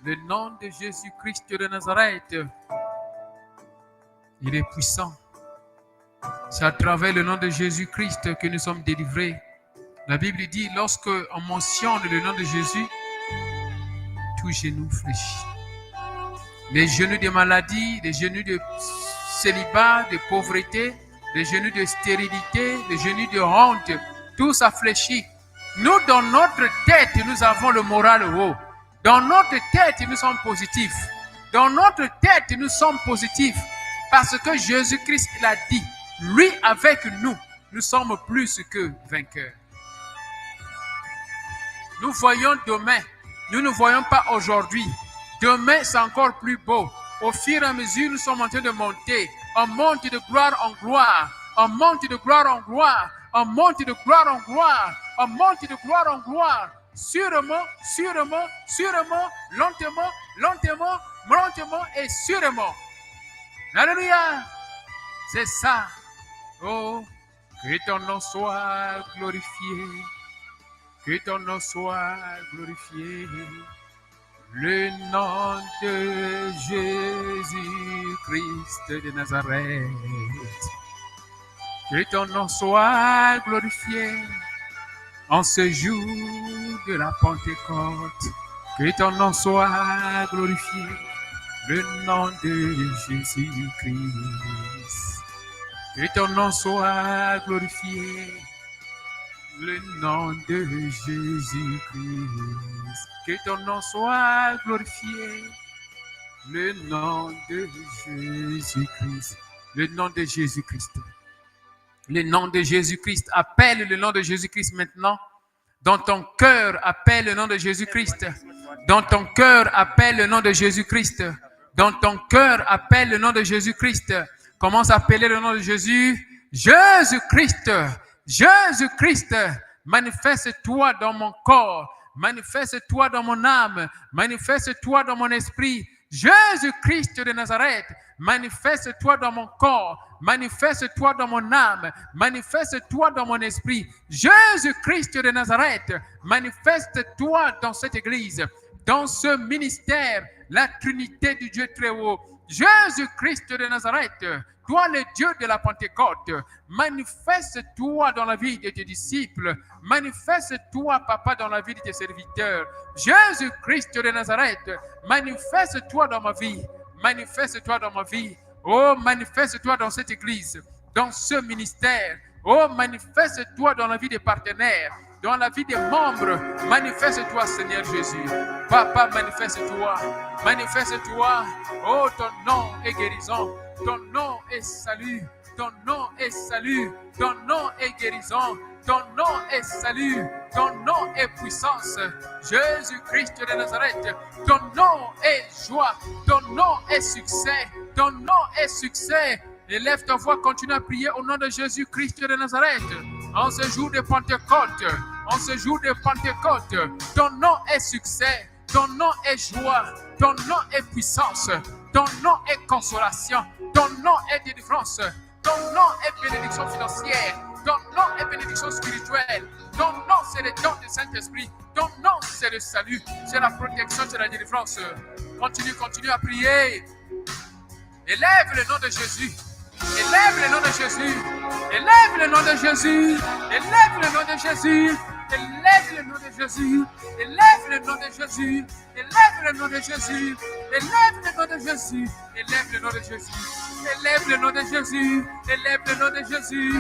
Le nom de Jésus-Christ de Nazareth, il est puissant. C'est à travers le nom de Jésus-Christ que nous sommes délivrés. La Bible dit, lorsque on mentionne le nom de Jésus, tout genou fléchit. Les genoux de maladie, les genoux de célibat, de pauvreté, les genoux de stérilité, les genoux de honte, tout ça fléchit. Nous, dans notre tête, nous avons le moral haut. Dans notre tête, nous sommes positifs. Dans notre tête, nous sommes positifs. Parce que Jésus-Christ l'a dit. Lui, avec nous, nous sommes plus que vainqueurs. Nous voyons demain. Nous ne voyons pas aujourd'hui. Demain, c'est encore plus beau. Au fur et à mesure, nous sommes en train de monter. On monte de gloire en gloire. On monte de gloire en gloire. On monte de gloire en gloire. On monte de gloire en gloire. Sûrement, sûrement, sûrement, lentement, lentement, lentement et sûrement. Alléluia. C'est ça. Oh, que ton nom soit glorifié. Que ton nom soit glorifié. Le nom de Jésus-Christ de Nazareth. Que ton nom soit glorifié en ce jour de la Pentecôte. Que ton nom soit glorifié. Le nom de Jésus-Christ. Que ton nom soit glorifié. Le nom de Jésus-Christ. Que ton nom soit glorifié. Le nom de Jésus-Christ. Le nom de Jésus-Christ. Le nom de Jésus-Christ. Appelle le nom de Jésus-Christ maintenant. Dans ton cœur, appelle le nom de Jésus-Christ. Dans ton cœur, appelle le nom de Jésus-Christ. Dans ton cœur, appelle le nom de Jésus-Christ. Commence à appeler le nom de Jésus. Jésus-Christ. Jésus-Christ. Manifeste-toi dans mon corps. Manifeste-toi dans mon âme. Manifeste-toi dans mon esprit. Jésus-Christ de Nazareth. Manifeste-toi dans mon corps. Manifeste-toi dans mon âme. Manifeste-toi dans mon esprit. Jésus-Christ de Nazareth. Manifeste-toi dans cette église. Dans ce ministère. La Trinité du Dieu très haut. Jésus-Christ de Nazareth. Toi, le Dieu de la Pentecôte, manifeste-toi dans la vie de tes disciples. Manifeste-toi, Papa, dans la vie de tes serviteurs. Jésus-Christ de Nazareth, manifeste-toi dans ma vie. Manifeste-toi dans ma vie. Oh, manifeste-toi dans cette église, dans ce ministère. Oh, manifeste-toi dans la vie des partenaires, dans la vie des membres. Manifeste-toi, Seigneur Jésus. Papa, manifeste-toi. Manifeste-toi. Oh, ton nom est guérison. Ton nom est salut. Ton nom est salut. Ton nom est guérison. Ton nom est salut. Ton nom est puissance. Jésus-Christ de Nazareth. Ton nom est joie. Ton nom est succès. Ton nom est succès. Élève ta voix, continue à prier au nom de Jésus-Christ de Nazareth. En ce jour de Pentecôte, en ce jour de Pentecôte, ton nom est succès. Ton nom est joie. Ton nom est puissance. Ton nom est consolation. Ton nom est délivrance. Ton nom est bénédiction financière. Ton nom est bénédiction spirituelle. Ton nom, c'est le don du Saint-Esprit. Ton nom, c'est le salut. C'est la protection, c'est la délivrance. Continue à prier. Élève le nom de Jésus. Élève le nom de Jésus. Élève le nom de Jésus. Élève le nom de Jésus. Élève le nom de Jésus. Élève le nom de Jésus. Élève le nom de Jésus. Élève le nom de Jésus. Élève le nom de Jésus. Élève le nom de Jésus. Élève le nom de Jésus.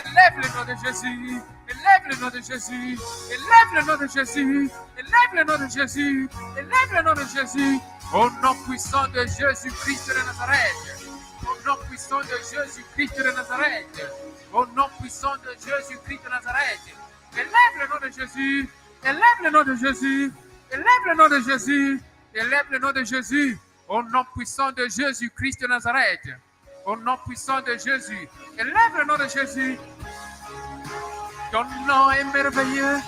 Élève le nom de Jésus. Élève le nom de Jésus. Élève le nom de Jésus. Élève le nom de Jésus. Élève le nom de Jésus. Au nom puissant de Jésus-Christ de Nazareth. Au nom puissant de Jésus-Christ de Nazareth. Au nom puissant de Jésus-Christ de Nazareth. Élève le nom de Jésus. Élève le nom de Jésus. Élève le nom de Jésus. Élève le nom de Jésus. Au nom puissant de Jésus-Christ de Nazareth. Au nom puissant de Jésus. Élève le nom de Jésus. Ton nom est merveilleux.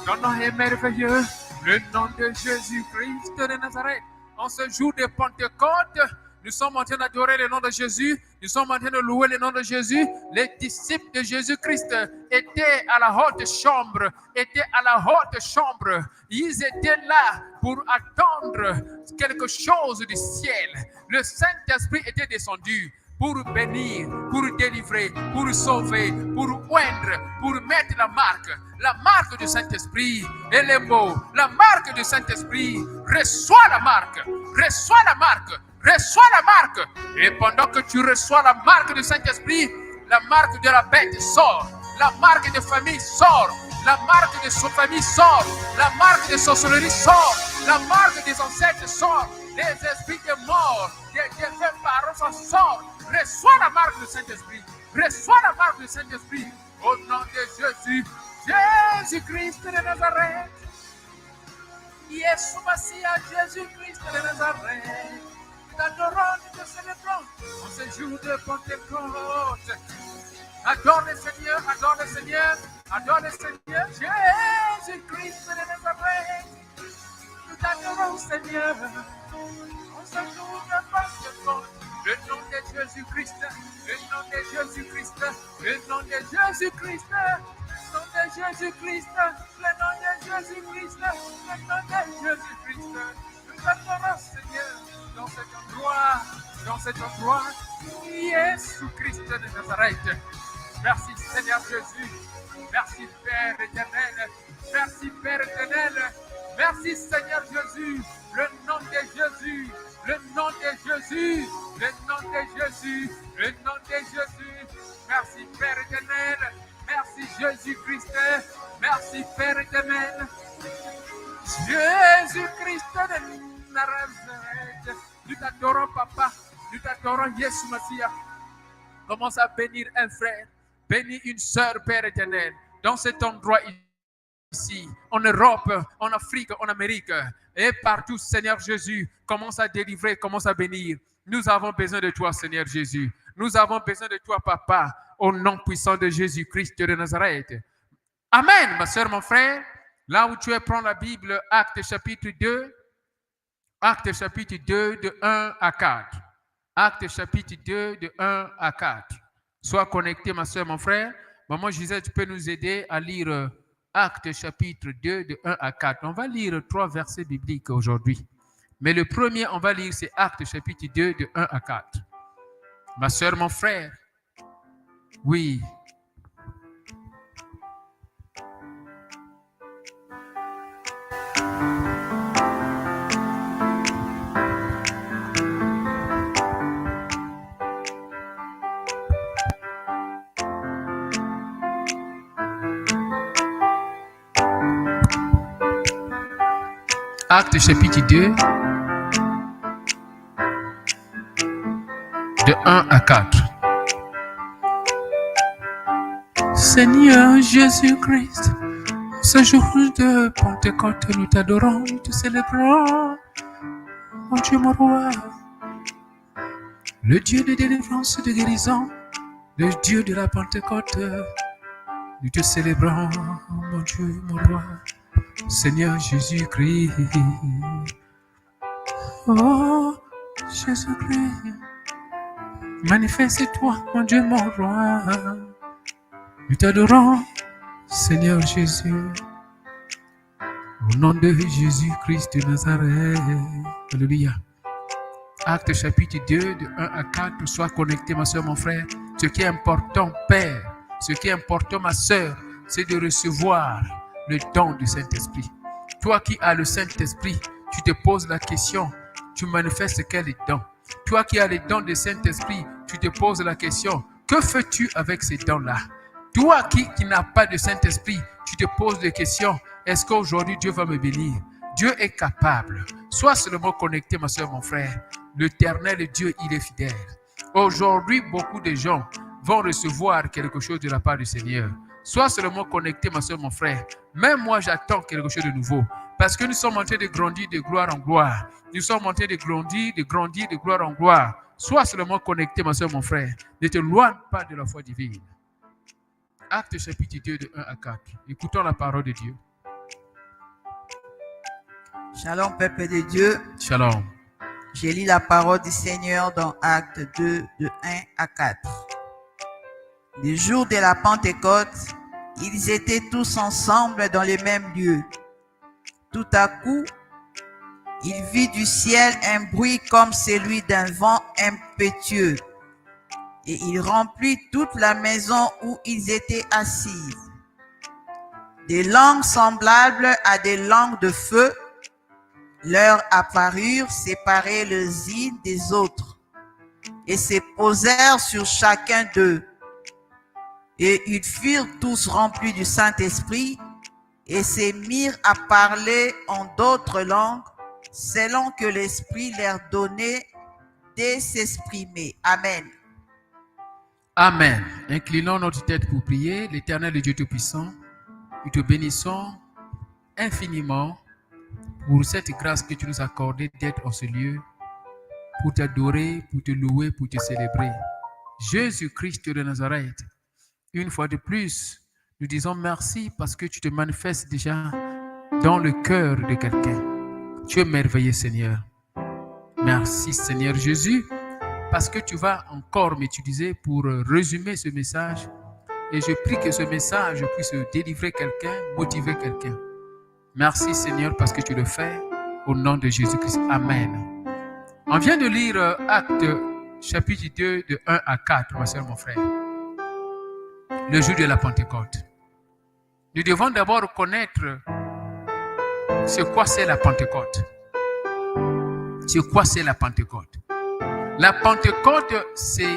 Ton nom est merveilleux. Le nom de Jésus-Christ de Nazareth. En ce jour de Pentecôte, nous sommes en train d'adorer le nom de Jésus. Nous sommes en train de louer le nom de Jésus. Les disciples de Jésus-Christ étaient à la haute chambre, Ils étaient là pour attendre quelque chose du ciel. Le Saint-Esprit était descendu pour bénir, pour délivrer, pour sauver, pour oindre, pour mettre la marque du Saint-Esprit. Et les mots, la marque du Saint-Esprit, reçois la marque, reçois la marque, reçois la marque. Et pendant que tu reçois la marque du Saint-Esprit, la marque de la bête sort, la marque de famille sort, la marque de son famille sort, la marque de sorcellerie sort, la marque des ancêtres sort, les esprits de mort, des défunts parents sortent. Reçois la marque du Saint-Esprit, reçois la marque du Saint-Esprit, au nom de Jésus, Jésus-Christ de Nazareth. Yeshua Mashiach, Jésus-Christ de Nazareth. Nous t'adorons, nous te célébrons en ce jour de Pentecôte. Adore le Seigneur, adore le Seigneur, adore le Seigneur, Jésus-Christ de Nazareth. Nous t'adorons, Seigneur, en ce jour de Pentecôte. Le nom de Jésus-Christ, le nom de Jésus-Christ, le nom de Jésus-Christ, le nom de Jésus-Christ, le nom de Jésus-Christ, le nom de Jésus-Christ. Nous t'adorons, Seigneur, dans cet endroit, Jésus-Christ de Nazareth. Merci, Seigneur Jésus. Merci, Père éternel. Merci, Père éternel. Merci, Seigneur Jésus. Le nom de Jésus. Le nom de Jésus. Le nom de Jésus. Le nom de Jésus. Merci, Père éternel. Merci, Jésus-Christ. Merci, Père éternel. Jésus-Christ de Nazareth. Nous t'adorons, Papa. Nous t'adorons, Yeshua Mashiach. Commence à bénir un frère. Bénis une sœur, Père éternel. Dans cet endroit ici, en Europe, en Afrique, en Amérique, et partout, Seigneur Jésus, commence à délivrer, commence à bénir. Nous avons besoin de toi, Seigneur Jésus. Nous avons besoin de toi, Papa, au nom puissant de Jésus-Christ de Nazareth. Amen, ma soeur, mon frère. Là où tu es, prends la Bible, Actes chapitre 2. Actes chapitre 2, de 1 à 4. Actes chapitre 2, de 1 à 4. Sois connecté, ma soeur, mon frère. Maman Gisèle, tu peux nous aider à lire Actes chapitre 2, de 1 à 4. On va lire 3 versets bibliques aujourd'hui. Mais le premier, on va lire, c'est Actes chapitre 2, de 1 à 4. Ma soeur, mon frère. Oui. Actes chapitre 2, de 1 à 4. Seigneur Jésus-Christ, ce jour de Pentecôte, nous t'adorons, nous te célébrons. Mon Dieu, mon roi, le Dieu de délivrance et de guérison, le Dieu de la Pentecôte, nous te célébrons, mon Dieu, mon roi. Seigneur Jésus-Christ, oh Jésus-Christ, manifeste-toi, mon Dieu, mon roi. Nous t'adorons, Seigneur Jésus, au nom de Jésus-Christ de Nazareth. Alléluia. Acte chapitre 2, de 1 à 4. Sois connecté, ma soeur, mon frère. Ce qui est important, Père, ce qui est important, ma soeur, c'est de recevoir le don du Saint-Esprit. Toi qui as le Saint-Esprit, tu te poses la question, tu manifestes quel don? Toi qui as les dons du Saint-Esprit, tu te poses la question, que fais-tu avec ces dons-là? Toi qui n'as pas de Saint-Esprit, tu te poses des questions, est-ce qu'aujourd'hui Dieu va me bénir? Dieu est capable. Sois seulement connecté, ma soeur, mon frère. L'Éternel Dieu, il est fidèle. Aujourd'hui, beaucoup de gens vont recevoir quelque chose de la part du Seigneur. Sois seulement connecté, ma soeur, mon frère. Même moi, j'attends quelque chose de nouveau. Parce que nous sommes en train de grandir de gloire en gloire. Nous sommes en train de grandir de gloire en gloire. Sois seulement connecté, ma soeur, mon frère. Ne te loigne pas de la foi divine. Acte chapitre 2, de 1 à 4. Écoutons la parole de Dieu. Shalom, peuple de Dieu. Shalom. J'ai lu la parole du Seigneur dans Actes 2, de 1 à 4. Le jour de la Pentecôte, ils étaient tous ensemble dans le même lieu. Tout à coup, il vit du ciel un bruit comme celui d'un vent impétueux, et il remplit toute la maison où ils étaient assis. Des langues semblables à des langues de feu leur apparurent séparées les unes des autres, et se posèrent sur chacun d'eux. Et ils furent tous remplis du Saint-Esprit, et se mirent à parler en d'autres langues, selon que l'Esprit leur donnait de s'exprimer. Amen. Amen. Inclinons notre tête pour prier. L'Éternel Dieu Tout-Puissant, nous te bénissons infiniment pour cette grâce que tu nous as accordée d'être en ce lieu, pour t'adorer, pour te louer, pour te célébrer. Jésus-Christ de Nazareth, une fois de plus, nous disons merci parce que tu te manifestes déjà dans le cœur de quelqu'un. Tu es merveilleux, Seigneur. Merci, Seigneur Jésus, parce que tu vas encore m'utiliser pour résumer ce message. Et je prie que ce message puisse délivrer quelqu'un, motiver quelqu'un. Merci, Seigneur, parce que tu le fais. Au nom de Jésus-Christ. Amen. On vient de lire Actes chapitre 2 de 1 à 4, ma soeur, mon frère. Le jour de la Pentecôte. Nous devons d'abord connaître ce quoi c'est la Pentecôte. C'est quoi c'est la Pentecôte? La Pentecôte, c'est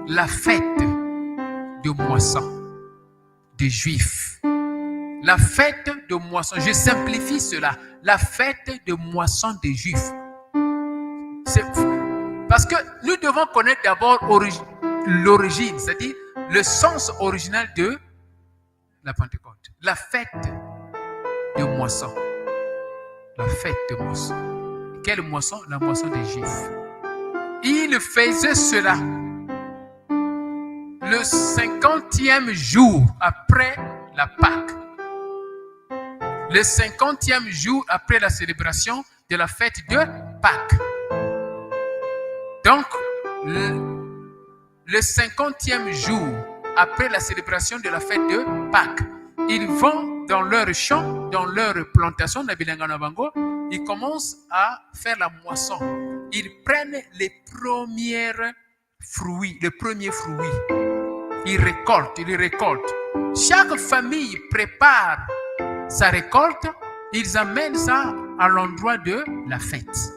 la fête de moisson des Juifs. La fête de moisson, je simplifie cela, la fête de moisson des Juifs. Parce que nous devons connaître d'abord l'origine, c'est-à-dire le sens original de la Pentecôte. La fête de moisson. La fête de moisson. Quelle moisson? La moisson des Juifs. Il faisait cela le 50e jour après la Pâque. Le 50e jour après la célébration de la fête de Pâques. Donc, le 50e jour après la célébration de la fête de Pâques, ils vont dans leur champ, dans leur plantation, ils commencent à faire la moisson. Ils prennent les premiers fruits. Ils récoltent. Chaque famille prépare sa récolte, ils amènent ça à l'endroit de la fête.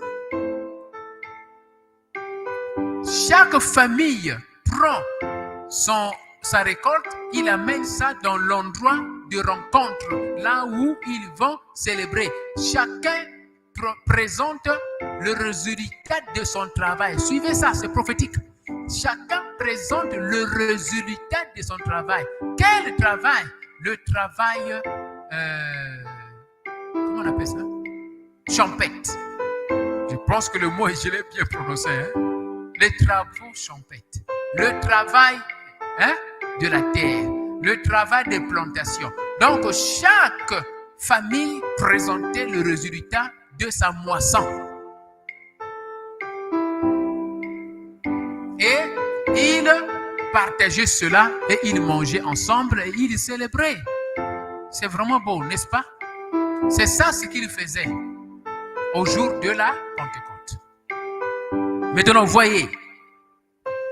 Chaque famille prend sa récolte, il amène ça dans l'endroit de rencontre, là où ils vont célébrer. Chacun présente le résultat de son travail. Suivez ça, c'est prophétique. Chacun présente le résultat de son travail. Quel travail? Le travail, comment on appelle ça? Champêtre. Je pense que le mot, je l'ai bien prononcé. Les travaux champêtres. Le travail de la terre. Le travail des plantations. Donc, chaque famille présentait le résultat de sa moisson. Et ils partageaient cela et ils mangeaient ensemble et ils célébraient. C'est vraiment beau, n'est-ce pas? C'est ça ce qu'ils faisaient au jour de la Pentecôte. Maintenant, voyez,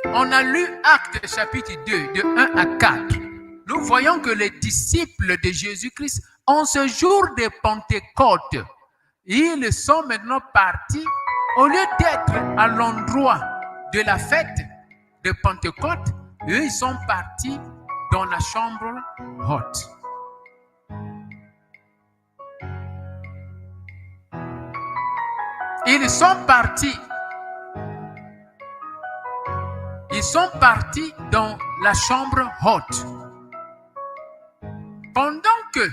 on a lu Actes chapitre 2, de 1 à 4. Nous voyons que les disciples de Jésus-Christ, en ce jour de Pentecôte, ils sont maintenant partis, au lieu d'être à l'endroit de la fête de Pentecôte, eux, ils sont partis dans la chambre haute. Ils sont partis dans la chambre haute. Pendant que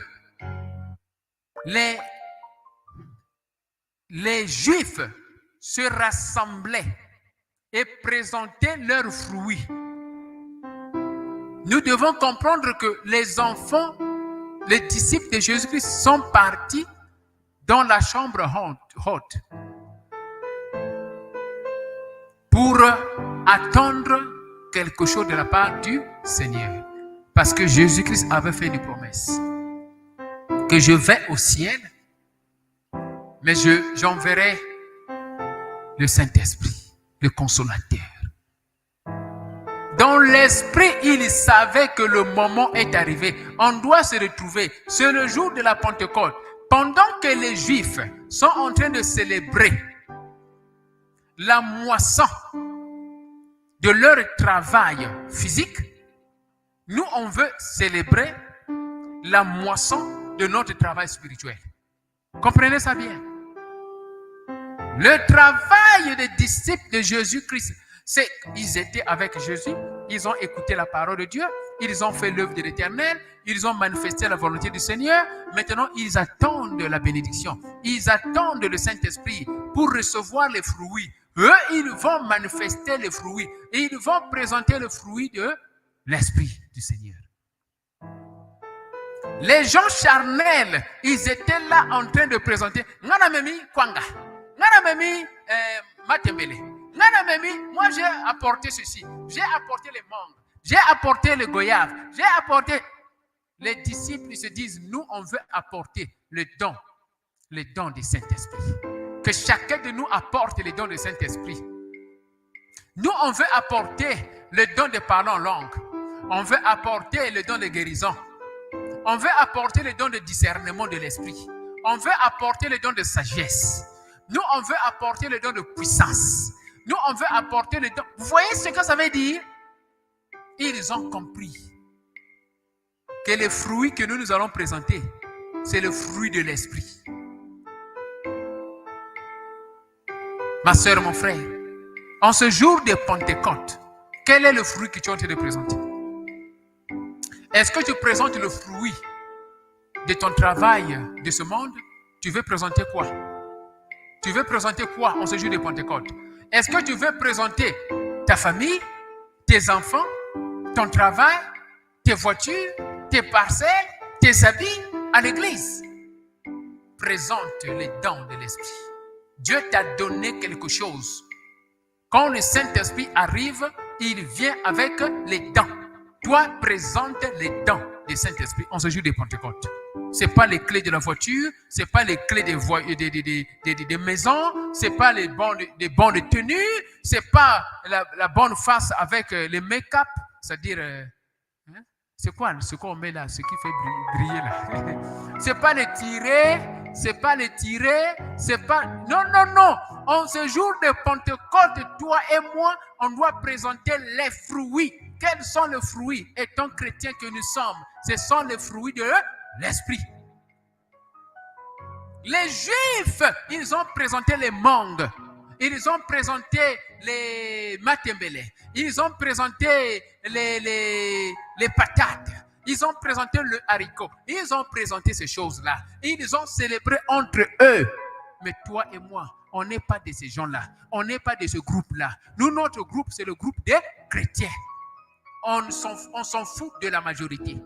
les Juifs se rassemblaient et présentaient leurs fruits, nous devons comprendre que les enfants, les disciples de Jésus-Christ sont partis dans la chambre haute. pour attendre quelque chose de la part du Seigneur. Parce que Jésus-Christ avait fait une promesse. Que je vais au ciel, mais j'enverrai le Saint-Esprit, le Consolateur. Dans l'esprit, il savait que le moment est arrivé. On doit se retrouver. C'est le jour de la Pentecôte. Pendant que les Juifs sont en train de célébrer la moisson de leur travail physique, nous, on veut célébrer la moisson de notre travail spirituel. Comprenez ça bien. Le travail des disciples de Jésus-Christ, c'est qu'ils étaient avec Jésus, ils ont écouté la parole de Dieu, ils ont fait l'œuvre de l'Éternel, ils ont manifesté la volonté du Seigneur. Maintenant, ils attendent la bénédiction. Ils attendent le Saint-Esprit pour recevoir les fruits. Eux, ils vont manifester les fruits et ils vont présenter le fruit de l'Esprit du Seigneur. Les gens charnels, ils étaient là en train de présenter Ngana Memi Kwanga, Ngana Memi Matembele, Ngana Memi, moi j'ai apporté ceci, j'ai apporté les mangues, j'ai apporté le goyave, j'ai apporté. Les disciples se disent, nous on veut apporter le don du Saint-Esprit. Que chacun de nous apporte le don du Saint-Esprit. Nous on veut apporter le don de parler en langue. On veut apporter le don de guérison. On veut apporter le don de discernement de l'esprit. On veut apporter le don de sagesse. Nous, on veut apporter le don de puissance. Nous, on veut apporter le don... Vous voyez ce que ça veut dire? Ils ont compris que les fruits que nous allons présenter, c'est le fruit de l'esprit. Ma soeur, mon frère, en ce jour de Pentecôte, quel est le fruit que tu es en train de présenter? Est-ce que tu présentes le fruit de ton travail de ce monde? Tu veux présenter quoi? Tu veux présenter quoi en ce jour de Pentecôte? Est-ce que tu veux présenter ta famille, tes enfants, ton travail, tes voitures, tes parcelles, tes habits à l'église? Présente les dons de l'esprit. Dieu t'a donné quelque chose. Quand le Saint-Esprit arrive, il vient avec les dons. Toi, présente les dons du Saint-Esprit en ce jour de Pentecôte. Ce n'est pas les clés de la voiture, ce n'est pas les clés des maisons, ce n'est pas les bons de tenue, ce n'est pas la bonne face avec les make-up, c'est-à-dire, c'est quoi ce qu'on met là, ce qui fait briller là? Ce n'est pas les tirer, c'est pas les tirer, c'est pas... Non, non, non. En ce jour de Pentecôte, toi et moi, on doit présenter les fruits. Quels sont les fruits? Étant chrétiens que nous sommes, ce sont les fruits de l'esprit. Les Juifs, ils ont présenté les mangues. Ils ont présenté les matembele. Ils ont présenté les patates. Ils ont présenté le haricot. Ils ont présenté ces choses-là. Ils ont célébré entre eux. Mais toi et moi, on n'est pas de ces gens-là. On n'est pas de ce groupe-là. Nous, notre groupe, c'est le groupe des chrétiens. On s'en fout de la majorité.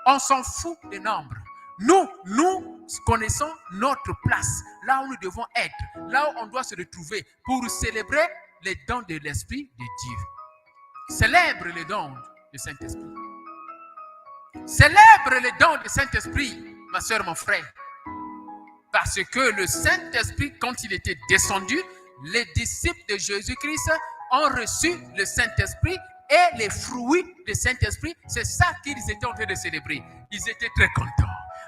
On s'en fout des nombres. Nous connaissons notre place, là où nous devons être, là où on doit se retrouver pour célébrer les dons de l'Esprit de Dieu. Célèbre les dons du Saint-Esprit. Célèbre les dons du Saint-Esprit, ma soeur, mon frère. Parce que le Saint-Esprit, quand il était descendu, les disciples de Jésus-Christ ont reçu le Saint-Esprit et les fruits du Saint-Esprit. C'est ça qu'ils étaient en train de célébrer. Ils étaient très contents.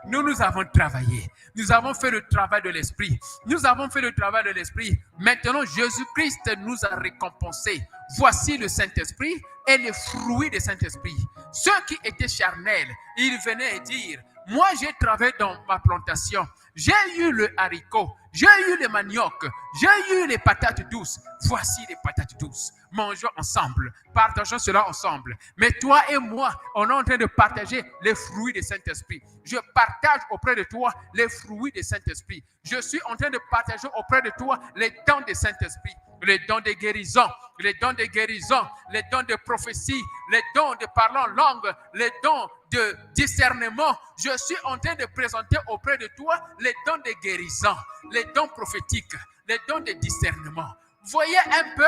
Nous avons travaillé. Nous avons fait le travail de l'Esprit. Nous avons fait le travail de l'Esprit. Maintenant, Jésus-Christ nous a récompensés. Voici le Saint-Esprit et les fruits du Saint-Esprit. Ceux qui étaient charnels, ils venaient dire, moi j'ai travaillé dans ma plantation. J'ai eu le haricot, j'ai eu le manioc, j'ai eu les patates douces. Voici les patates douces. Mangeons ensemble, partageons cela ensemble. Mais toi et moi, on est en train de partager les fruits du Saint-Esprit. Je partage auprès de toi les fruits du Saint-Esprit. Je suis en train de partager auprès de toi les dons du Saint-Esprit. Les dons de guérison, les dons de guérison, les dons de prophétie, les dons de parler en langue, les dons de discernement. Je suis en train de présenter auprès de toi les dons de guérison, les dons prophétiques, les dons de discernement. Voyez un peu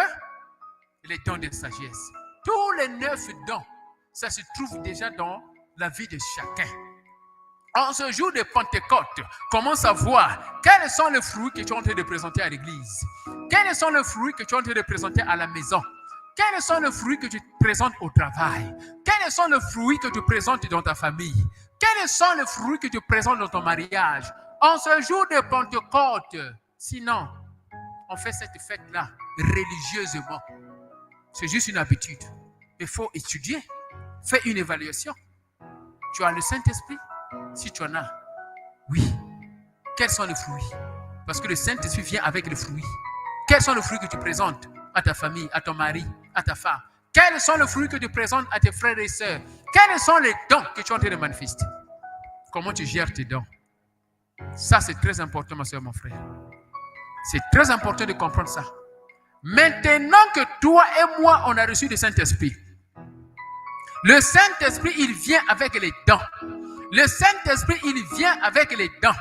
les dons de sagesse. Tous les 9 dons, ça se trouve déjà dans la vie de chacun. En ce jour de Pentecôte, commence à voir quels sont les fruits que tu es en train de présenter à l'église. Quels sont les fruits que tu es en train de présenter à la maison. Quels sont les fruits que tu présentes au travail. Quels sont les fruits que tu présentes dans ta famille. Quels sont les fruits que tu présentes dans ton mariage. En ce jour de Pentecôte, sinon, on fait cette fête-là religieusement. C'est juste une habitude. Il faut étudier. Fais une évaluation. Tu as le Saint-Esprit? Si tu en as, oui. Quels sont les fruits? Parce que le Saint-Esprit vient avec les fruits. Quels sont les fruits que tu présentes à ta famille, à ton mari, à ta femme? Quels sont les fruits que tu présentes à tes frères et sœurs? Quels sont les dons que tu es en train de manifester? Comment tu gères tes dons? Ça, c'est très important, ma soeur, mon frère. C'est très important de comprendre ça. Maintenant que toi et moi, on a reçu le Saint-Esprit, le Saint-Esprit, il vient avec les dons. Le Saint-Esprit, il vient avec les dons.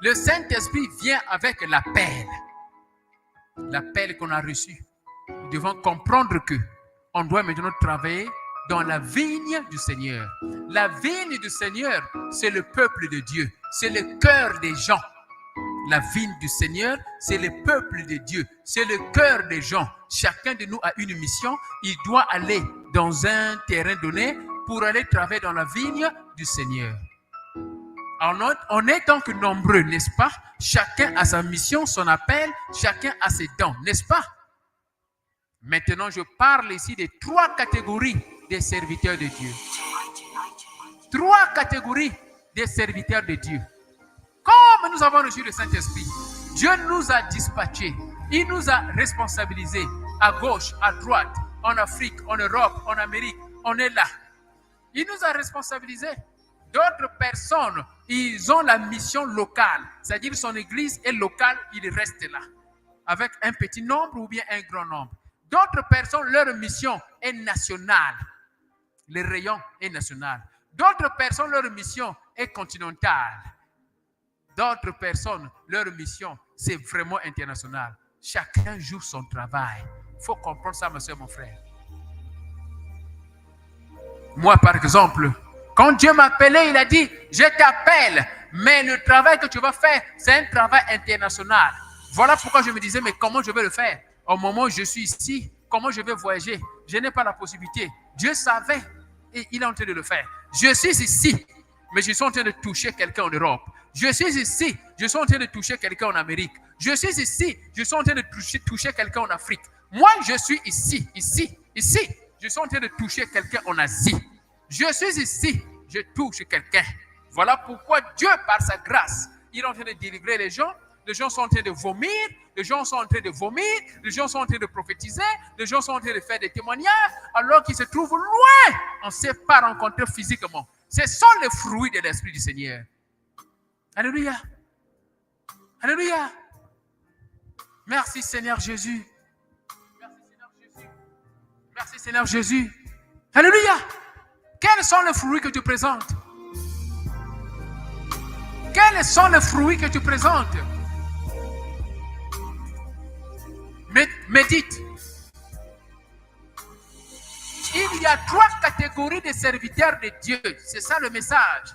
Le Saint-Esprit vient avec l'appel. L'appel qu'on a reçu. Nous devons comprendre que on doit maintenant travailler dans la vigne du Seigneur. La vigne du Seigneur, c'est le peuple de Dieu. C'est le cœur des gens. La vigne du Seigneur, c'est le peuple de Dieu. C'est le cœur des gens. Chacun de nous a une mission. Il doit aller dans un terrain donné pour aller travailler dans la vigne du Seigneur. On est donc nombreux, n'est-ce pas? Chacun a sa mission, son appel. Chacun a ses dons, n'est-ce pas? Maintenant, je parle ici de 3 catégories des serviteurs de Dieu. 3 catégories des serviteurs de Dieu. Comme nous avons reçu le Saint-Esprit, Dieu nous a dispatchés. Il nous a responsabilisés à gauche, à droite, en Afrique, en Europe, en Amérique. On est là. Il nous a responsabilisés. D'autres personnes, ils ont la mission locale. C'est-à-dire son église est locale, ils restent là. Avec un petit nombre ou bien un grand nombre. D'autres personnes, leur mission est nationale. Le rayon est national. D'autres personnes, leur mission est continentale. D'autres personnes, leur mission, c'est vraiment international. Chacun joue son travail. Il faut comprendre ça, ma soeur, mon frère. Moi, par exemple, quand Dieu m'a appelé, il a dit, je t'appelle, mais le travail que tu vas faire, c'est un travail international. Voilà pourquoi je me disais, mais comment je vais le faire? Au moment où je suis ici, comment je vais voyager? Je n'ai pas la possibilité. Dieu savait et il est en train de le faire. Je suis ici, mais je suis en train de toucher quelqu'un en Europe. Je suis ici, je suis en train de toucher quelqu'un en Amérique. Je suis ici, je suis en train de toucher quelqu'un en Afrique. Moi, je suis ici. Je suis en train de toucher quelqu'un en Asie. Je suis ici, je touche quelqu'un. Voilà pourquoi Dieu, par sa grâce, il est en train de délivrer les gens. Les gens sont en train de vomir, les gens sont en train de vomir, les gens sont en train de prophétiser, les gens sont en train de faire des témoignages, alors qu'ils se trouvent loin. On ne s'est pas rencontrés physiquement. Ce sont les fruits de l'Esprit du Seigneur. Alléluia. Alléluia. Merci Seigneur Jésus. Merci Seigneur Jésus. Merci Seigneur Jésus. Alléluia. Quels sont les fruits que tu présentes? Quels sont les fruits que tu présentes? Médite. Il y a 3 catégories de serviteurs de Dieu. C'est ça le message.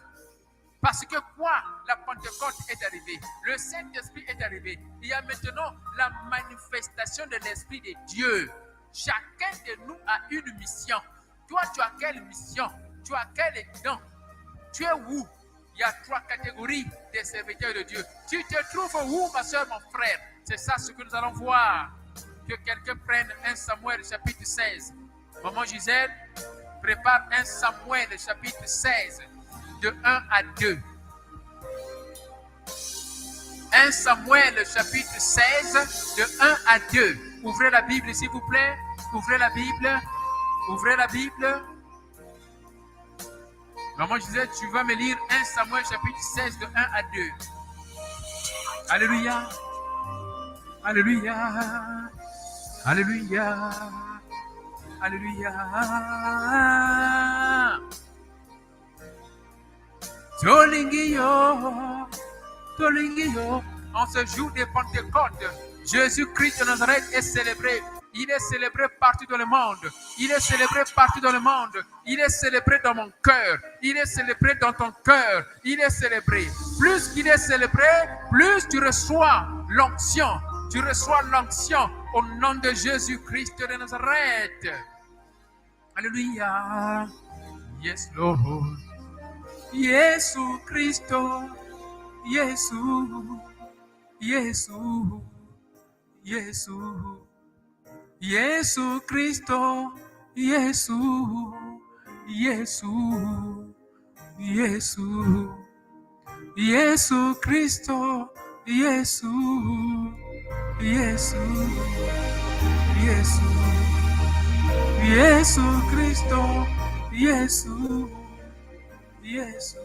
Parce que quoi? La Pentecôte est arrivée. Le Saint-Esprit est arrivé. Il y a maintenant la manifestation de l'Esprit de Dieu. Chacun de nous a une mission. Toi, tu as quelle mission? Tu as quel don? Tu es où? Il y a 3 catégories de serviteurs de Dieu. Tu te trouves où, ma soeur, mon frère? C'est ça ce que nous allons voir. Que quelqu'un prenne 1 Samuel chapitre 16. Maman Gisèle, prépare 1 Samuel chapitre 16, de 1 à 2. 1 Samuel chapitre 16, de 1 à 2. Ouvrez la Bible, s'il vous plaît. Ouvrez la Bible. Ouvrez la Bible. Maman Gisèle, tu vas me lire 1 Samuel chapitre 16, de 1 à 2. Alléluia. Alléluia. Alléluia. Alléluia. Tolingiyo. Tolingiyo. En ce jour de Pentecôte, Jésus-Christ de Nazareth est célébré. Il est célébré partout dans le monde. Il est célébré partout dans le monde. Il est célébré dans mon cœur. Il est célébré dans ton cœur. Il est célébré. Plus qu'il est célébré, plus tu reçois l'onction. Tu reçois l'onction au nom de Jésus-Christ de Nazareth. Alléluia. Yes, Lord. Jésus Christo. Jésus. Jésus. Jésus. Jésus Christo. Jésus. Jésus. Jésus. Jésus Christo. Jésus. Jésus. Jésus. Jésus Christo. Jésus. Jésus.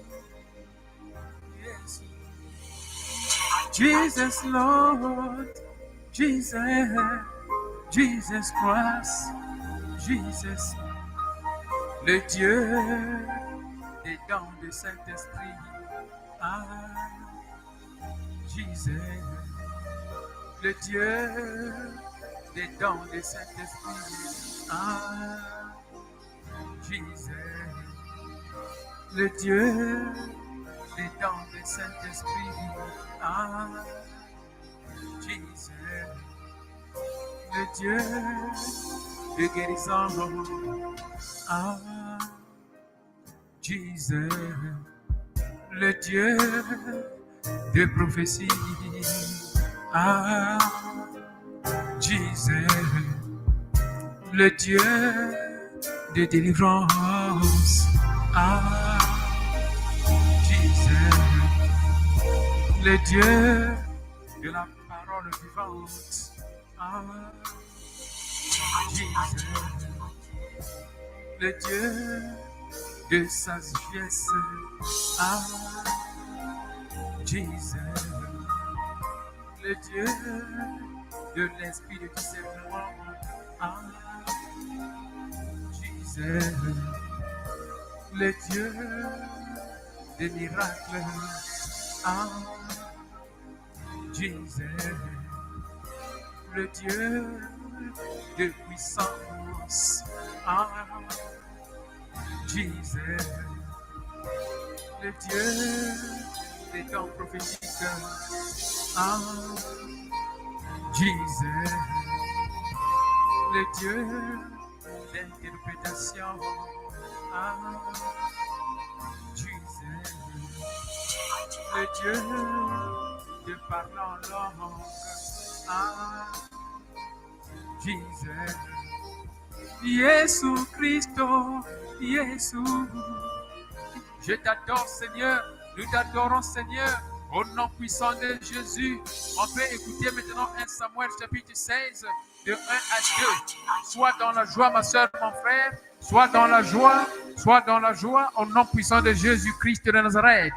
Jésus. Jesus Lord. Jesus. Jesus Christ. Jesus. Le Dieu des dons du Saint-Esprit. Ah. Jesus. Le Dieu des dons du Saint-Esprit. Ah. Jesus. Le Dieu des dons du Saint-Esprit. Ah. Jesus. Le Dieu de guérison. Ah. Jesus. Le Dieu de prophétie. Ah. Jesus. Le Dieu de délivrance. Ah. Jesus. Le Dieu de la parole vivante. Ah. Jesus. Le Dieu de sagesse. Ah. Jesus. Le Dieu de l'esprit de discernement. Ah. Jesus. Le Dieu des miracles. Ah. Jesus. Le Dieu de puissance. Ah. Jesus. Le Dieu des dons prophétiques. Ah. Jesus. Le Dieu d'interprétation. Ah. Jesus. Le Dieu de parler en langue. Ah. Jesus. Jésus Christo. Jésus. Je t'adore, Seigneur. Nous t'adorons, Seigneur. Au nom puissant de Jésus. On peut écouter maintenant 1 Samuel chapitre 16, de 1 à 2. Sois dans la joie, ma soeur, mon frère. Sois dans la joie. Sois dans la joie. Au nom puissant de Jésus-Christ de Nazareth.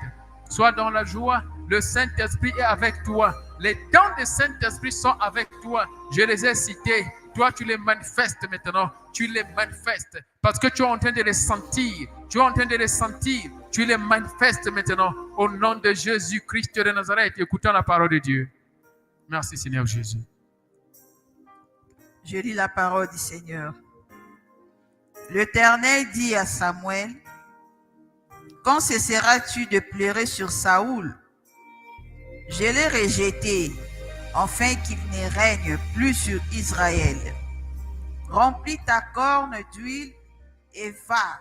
Sois dans la joie. Le Saint-Esprit est avec toi. Les dons du Saint-Esprit sont avec toi. Je les ai cités. Toi, tu les manifestes maintenant. Tu les manifestes. Parce que tu es en train de les sentir. Tu es en train de les sentir. Tu les manifestes maintenant. Au nom de Jésus-Christ de Nazareth. Écoutons la parole de Dieu. Merci, Seigneur Jésus. Je lis la parole du Seigneur. L'Éternel dit à Samuel: quand cesseras-tu de pleurer sur Saoul? Je l'ai rejeté, afin qu'il ne règne plus sur Israël. Remplis ta corne d'huile et va.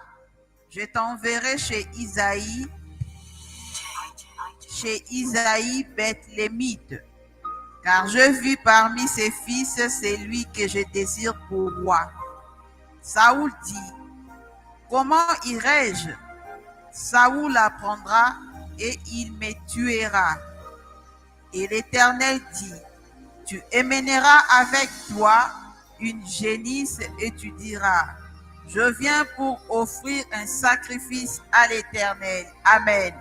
Je t'enverrai chez Isaïe Bethlémite, car je vis parmi ses fils celui que je désire pour roi. Saoul dit: comment irai-je? Saoul apprendra et il me tuera. Et l'Éternel dit: tu emmèneras avec toi une génisse et tu diras: je viens pour offrir un sacrifice à l'Éternel. Amen.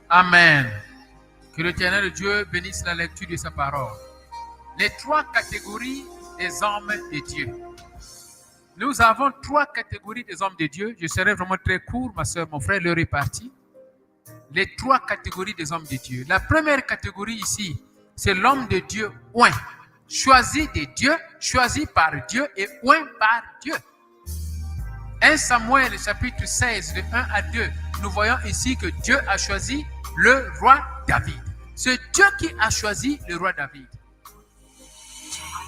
Amen. Que l'Éternel Dieu bénisse la lecture de sa parole. Les trois catégories des hommes de Dieu. Nous avons trois catégories des hommes de Dieu. Je serai vraiment très court, ma soeur, mon frère, l'heure est partie. Les trois catégories des hommes de Dieu. La première catégorie ici, c'est l'homme de Dieu oint. choisi de Dieu, choisi par Dieu et oint par Dieu. 1 Samuel chapitre 16, de 1 à 2, nous voyons ici que Dieu a choisi le roi David. C'est Dieu qui a choisi le roi David.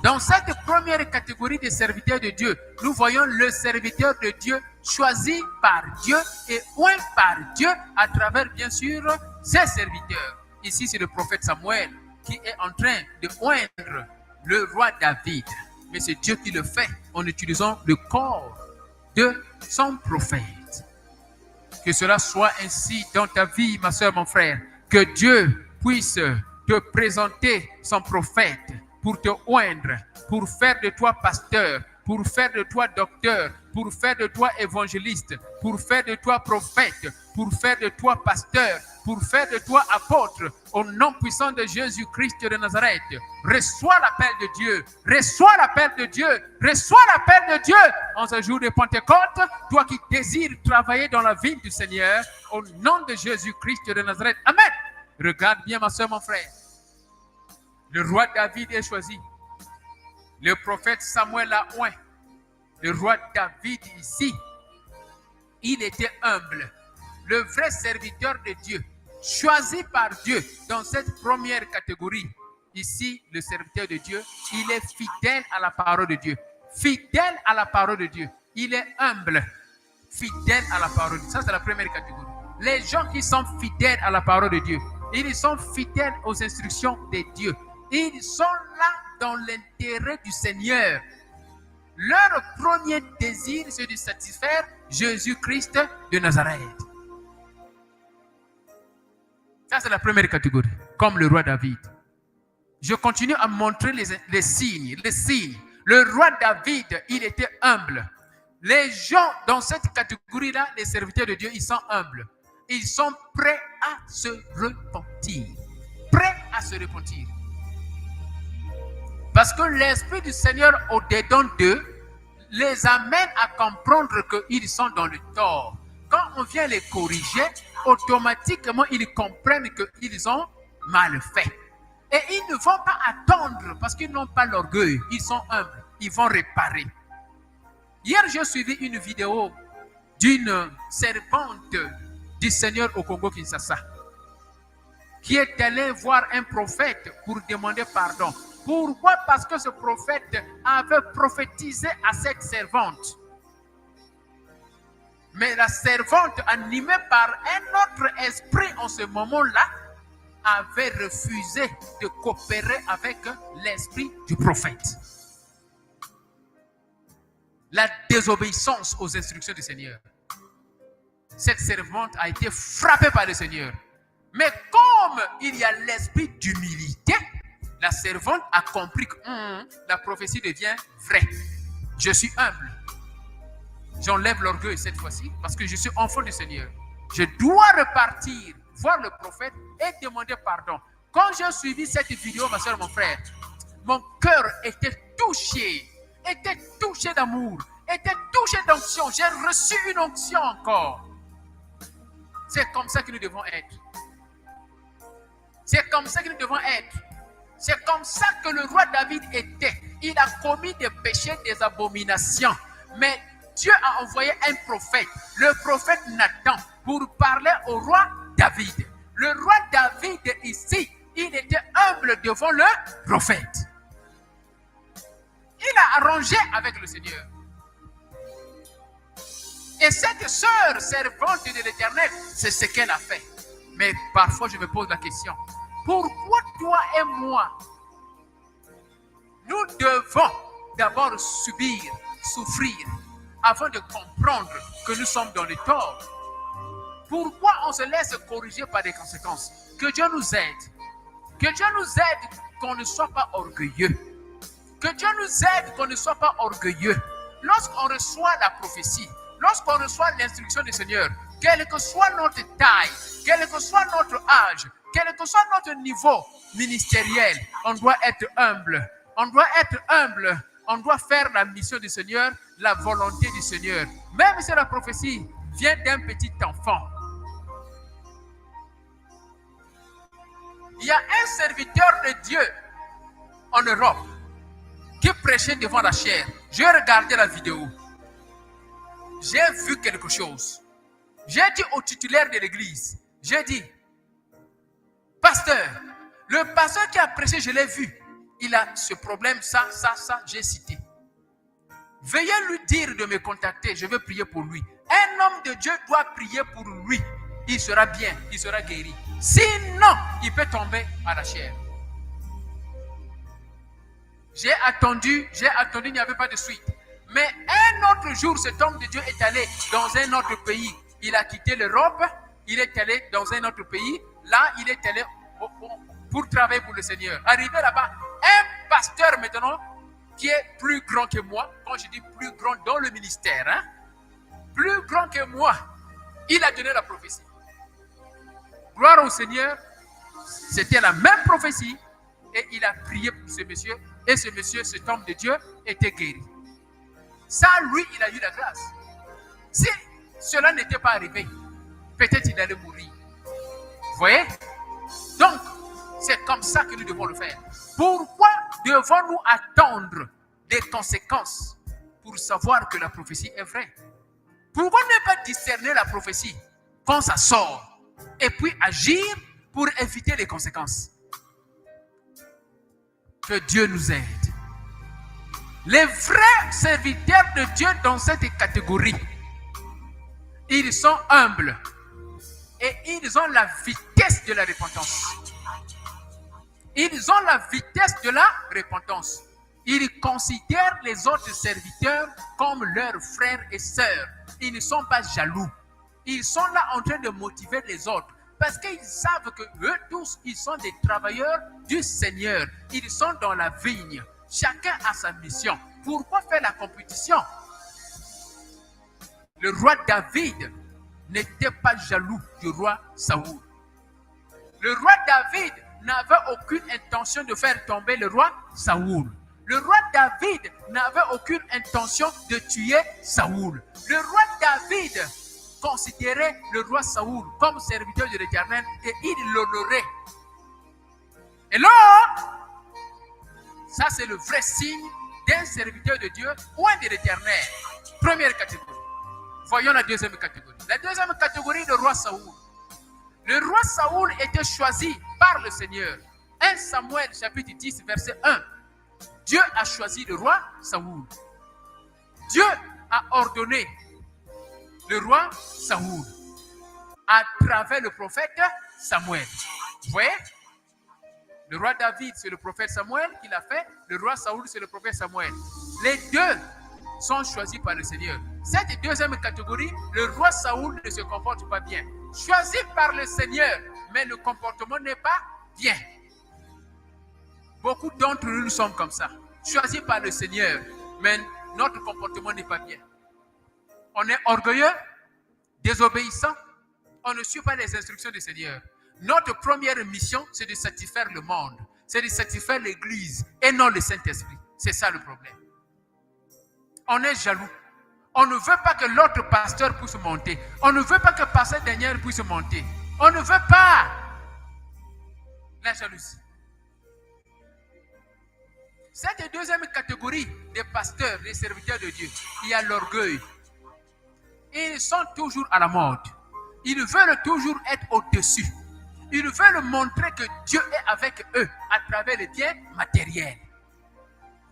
Dans cette première catégorie de serviteurs de Dieu, nous voyons le serviteur de Dieu choisi par Dieu et oint par Dieu à travers, bien sûr, ses serviteurs. Ici, c'est le prophète Samuel qui est en train de oindre le roi David. Mais c'est Dieu qui le fait en utilisant le corps de son prophète. Que cela soit ainsi dans ta vie, ma soeur, mon frère. Que Dieu puisse te présenter son prophète pour te oindre, pour faire de toi pasteur, pour faire de toi docteur, pour faire de toi évangéliste, pour faire de toi prophète, pour faire de toi pasteur, pour faire de toi apôtre, au nom puissant de Jésus-Christ de Nazareth. Reçois l'appel de Dieu, reçois l'appel de Dieu, reçois l'appel de Dieu en ce jour de Pentecôte, toi qui désires travailler dans la ville du Seigneur, au nom de Jésus-Christ de Nazareth. Amen. Regarde bien, ma soeur, mon frère. Le roi David est choisi. Le prophète Samuel l'a oint. Le roi David ici, il était humble. Le vrai serviteur de Dieu, choisi par Dieu dans cette première catégorie. Ici, le serviteur de Dieu, il est fidèle à la parole de Dieu. Fidèle à la parole de Dieu. Il est humble. Fidèle à la parole de Dieu. Ça, c'est la première catégorie. Les gens qui sont fidèles à la parole de Dieu, ils sont fidèles aux instructions de Dieu. Ils sont là dans l'intérêt du Seigneur. Leur premier désir, c'est de satisfaire Jésus-Christ de Nazareth. Ça, c'est la première catégorie, comme le roi David. Je continue à montrer les signes. Le roi David, il était humble. Les gens dans cette catégorie-là, les serviteurs de Dieu, ils sont humbles. Ils sont prêts à se repentir. Prêts à se repentir. Parce que l'Esprit du Seigneur au-dedans d'eux les amène à comprendre qu'ils sont dans le tort. Quand on vient les corriger, automatiquement ils comprennent qu'ils ont mal fait. Et ils ne vont pas attendre parce qu'ils n'ont pas l'orgueil. Ils sont humbles. Ils vont réparer. Hier, j'ai suivi une vidéo d'une servante du Seigneur au Congo-Kinshasa qui est allée voir un prophète pour demander pardon. Pourquoi? Parce que ce prophète avait prophétisé à cette servante. Mais la servante, animée par un autre esprit en ce moment-là, avait refusé de coopérer avec l'esprit du prophète. La désobéissance aux instructions du Seigneur. Cette servante a été frappée par le Seigneur. Mais comme il y a l'esprit d'humilité, la servante a compris que la prophétie devient vraie. Je suis humble. J'enlève l'orgueil cette fois-ci parce que je suis enfant du Seigneur. Je dois repartir, voir le prophète et demander pardon. Quand j'ai suivi cette vidéo, ma soeur, mon frère, mon cœur était touché d'amour, était touché d'onction. J'ai reçu une onction encore. C'est comme ça que nous devons être. C'est comme ça que nous devons être. C'est comme ça que le roi David était. Il a commis des péchés, des abominations. Mais Dieu a envoyé un prophète, le prophète Nathan, pour parler au roi David. Le roi David ici, il était humble devant le prophète. Il a arrangé avec le Seigneur. Et cette sœur servante de l'Éternel, c'est ce qu'elle a fait. Mais parfois, je me pose la question. Pourquoi toi et moi, nous devons d'abord subir, souffrir, avant de comprendre que nous sommes dans le tort? Pourquoi on se laisse corriger par des conséquences? Que Dieu nous aide. Que Dieu nous aide qu'on ne soit pas orgueilleux. Que Dieu nous aide qu'on ne soit pas orgueilleux. Lorsqu'on reçoit la prophétie, lorsqu'on reçoit l'instruction du Seigneur, quelle que soit notre taille, quel que soit notre âge, quel que soit notre niveau ministériel, on doit être humble. On doit être humble. On doit faire la mission du Seigneur, la volonté du Seigneur. Même si la prophétie vient d'un petit enfant. Il y a un serviteur de Dieu en Europe. qui prêchait devant la chaire. J'ai regardé la vidéo. J'ai vu quelque chose. J'ai dit au titulaire de l'église, j'ai dit, pasteur, le pasteur qui a prêché, je l'ai vu. Il a ce problème, ça, j'ai cité. Veuillez lui dire de me contacter, je vais prier pour lui. Un homme de Dieu doit prier pour lui. Il sera bien, il sera guéri. Sinon, il peut tomber à la chair. J'ai attendu, il n'y avait pas de suite. Mais un autre jour, cet homme de Dieu est allé dans un autre pays. Il a quitté l'Europe, il est allé dans un autre pays. Là, il est allé pour travailler pour le Seigneur. Arrivé là-bas, un pasteur maintenant, qui est plus grand que moi, quand je dis plus grand dans le ministère, plus grand que moi, il a donné la prophétie. Gloire au Seigneur, c'était la même prophétie et il a prié pour ce monsieur et ce monsieur, cet homme de Dieu, était guéri. Ça, lui, il a eu la grâce. Si cela n'était pas arrivé, peut-être il allait mourir. Vous voyez? Donc, c'est comme ça que nous devons le faire. Pourquoi devons-nous attendre des conséquences pour savoir que la prophétie est vraie? Pourquoi ne pas discerner la prophétie quand ça sort et puis agir pour éviter les conséquences? Que Dieu nous aide. Les vrais serviteurs de Dieu dans cette catégorie, ils sont humbles et ils ont la vitesse de la repentance. Ils ont la vitesse de la repentance. Ils considèrent les autres serviteurs comme leurs frères et sœurs. Ils ne sont pas jaloux. Ils sont là en train de motiver les autres. Parce qu'ils savent que eux tous, ils sont des travailleurs du Seigneur. Ils sont dans la vigne. Chacun a sa mission. Pourquoi faire la compétition? Le roi David n'était pas jaloux du roi Saoul. Le roi David n'avait aucune intention de faire tomber le roi Saoul. Le roi David n'avait aucune intention de tuer Saoul. Le roi David considérait le roi Saoul comme serviteur de l'Éternel et il l'honorait. Et là, ça c'est le vrai signe d'un serviteur de Dieu ou un de l'Éternel. Première catégorie. Voyons la deuxième catégorie. La deuxième catégorie, le roi Saoul. Le roi Saoul était choisi par le Seigneur. 1 Samuel chapitre 10 verset 1. Dieu a choisi le roi Saoul. Dieu a ordonné le roi Saoul à travers le prophète Samuel. Vous voyez? Le roi David, c'est le prophète Samuel qui l'a fait. Le roi Saoul, c'est le prophète Samuel. Les deux sont choisis par le Seigneur. Cette deuxième catégorie, le roi Saoul ne se comporte pas bien. Choisi par le Seigneur, mais le comportement n'est pas bien. Beaucoup d'entre nous sommes comme ça. Choisis par le Seigneur, mais notre comportement n'est pas bien. On est orgueilleux, désobéissant. On ne suit pas les instructions du Seigneur. Notre première mission, c'est de satisfaire le monde. C'est de satisfaire l'Église et non le Saint-Esprit. C'est ça le problème. On est jaloux. On ne veut pas que l'autre pasteur puisse monter. On ne veut pas que pasteur Daniel puisse monter. On ne veut pas la jalousie. Cette deuxième catégorie des pasteurs, des serviteurs de Dieu, il y a l'orgueil. Ils sont toujours à la mode. Ils veulent toujours être au-dessus. Ils veulent montrer que Dieu est avec eux à travers les biens matériels.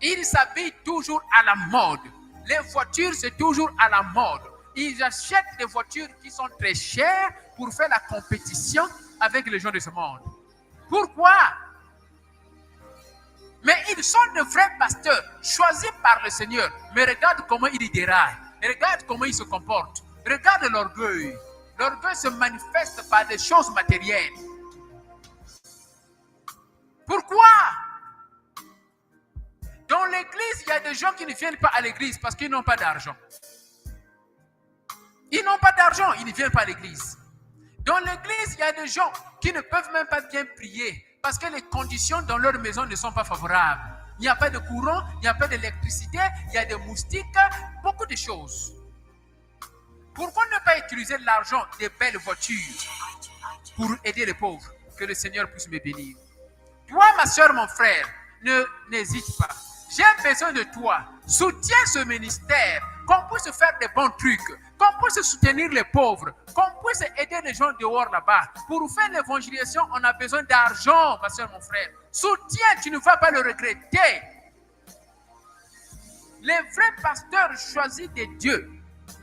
Ils s'habillent toujours à la mode. Les voitures, c'est toujours à la mode. Ils achètent des voitures qui sont très chères pour faire la compétition avec les gens de ce monde. Pourquoi? Mais ils sont de vrais pasteurs, choisis par le Seigneur. Mais regarde comment ils déraillent. Regarde comment ils se comportent. Regarde l'orgueil. L'orgueil se manifeste par des choses matérielles. Pourquoi? Dans l'église, il y a des gens qui ne viennent pas à l'église parce qu'ils n'ont pas d'argent. Ils n'ont pas d'argent, ils ne viennent pas à l'église. Dans l'église, il y a des gens qui ne peuvent même pas bien prier parce que les conditions dans leur maison ne sont pas favorables. Il n'y a pas de courant, il n'y a pas d'électricité, il y a des moustiques, beaucoup de choses. Pourquoi ne pas utiliser l'argent des belles voitures pour aider les pauvres? Que le Seigneur puisse me bénir. Toi, ma soeur, mon frère, n'hésite pas. J'ai besoin de toi. Soutiens ce ministère. Qu'on puisse faire des bons trucs. Qu'on puisse soutenir les pauvres. Qu'on puisse aider les gens dehors là-bas. Pour faire l'évangélisation, on a besoin d'argent, ma soeur, mon frère. Soutiens, tu ne vas pas le regretter. Les vrais pasteurs choisis de Dieu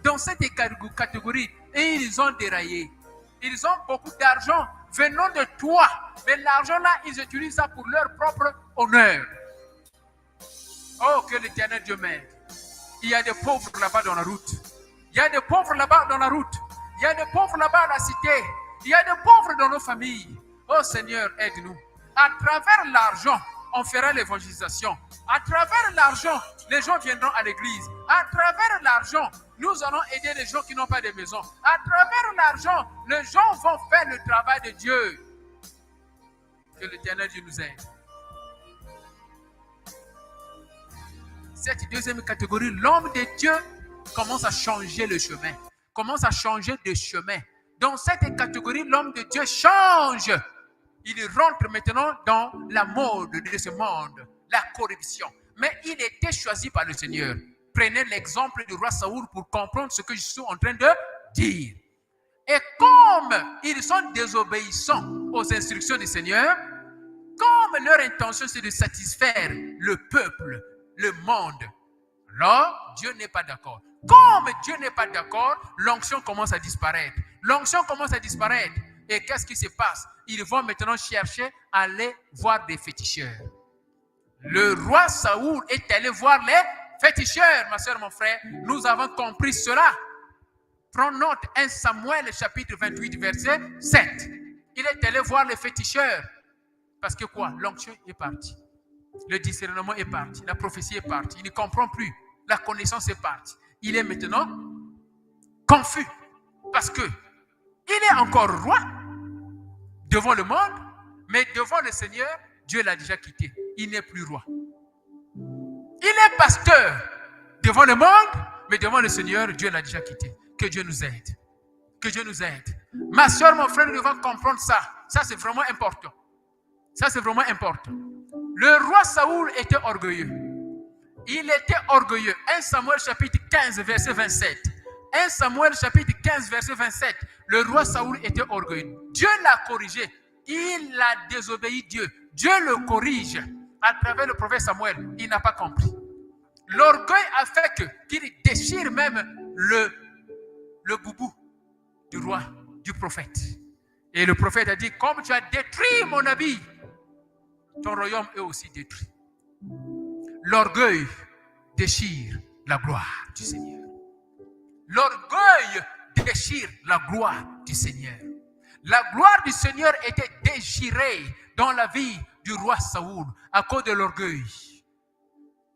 dans cette catégorie, et ils ont déraillé. Ils ont beaucoup d'argent venant de toi. Mais l'argent là, ils utilisent ça pour leur propre honneur. Oh, que l'Éternel Dieu m'aide. Il y a des pauvres là-bas dans la route. Il y a des pauvres là-bas dans la route. Il y a des pauvres là-bas à la cité. Il y a des pauvres dans nos familles. Oh Seigneur, aide-nous. À travers l'argent, on fera l'évangélisation. À travers l'argent, les gens viendront à l'église. À travers l'argent, nous allons aider les gens qui n'ont pas de maison. À travers l'argent, les gens vont faire le travail de Dieu. Que l'Éternel Dieu nous aide. Cette deuxième catégorie, l'homme de Dieu commence à changer le chemin. Commence à changer de chemin. Dans cette catégorie, l'homme de Dieu change. Il rentre maintenant dans la mode de ce monde, la corruption. Mais il était choisi par le Seigneur. Prenez l'exemple du roi Saoul pour comprendre ce que je suis en train de dire. Et comme ils sont désobéissants aux instructions du Seigneur, comme leur intention c'est de satisfaire le peuple, le monde, là, Dieu n'est pas d'accord. Comme Dieu n'est pas d'accord, l'onction commence à disparaître. L'onction commence à disparaître. Et qu'est-ce qui se passe? Ils vont maintenant chercher à aller voir des féticheurs. Le roi Saoul est allé voir les féticheurs, ma soeur, mon frère. Nous avons compris cela. Prends note, 1 Samuel chapitre 28, verset 7. Il est allé voir les féticheurs. Parce que quoi? L'onction est partie. Le discernement est parti. La prophétie est partie. Il ne comprend plus. La connaissance est partie. Il est maintenant confus. Parce que il est encore roi devant le monde, mais devant le Seigneur, Dieu l'a déjà quitté. Il n'est plus roi. Il est pasteur devant le monde, mais devant le Seigneur, Dieu l'a déjà quitté. Que Dieu nous aide. Que Dieu nous aide. Ma soeur, mon frère, nous devons comprendre ça. Ça, c'est vraiment important. Ça, c'est vraiment important. Le roi Saoul était orgueilleux. Il était orgueilleux. 1 Samuel chapitre 15, verset 27. 1 Samuel chapitre 15, verset 27. Le roi Saoul était orgueilleux. Dieu l'a corrigé. Il a désobéi Dieu. Dieu le corrige à travers le prophète Samuel. Il n'a pas compris. L'orgueil a fait qu'il déchire même le boubou du roi, du prophète. Et le prophète a dit, comme tu as détruit mon habit, ton royaume est aussi détruit. L'orgueil déchire la gloire du Seigneur. L'orgueil déchire la gloire du Seigneur. La gloire du Seigneur était déchirée dans la vie du roi Saoul à cause de l'orgueil.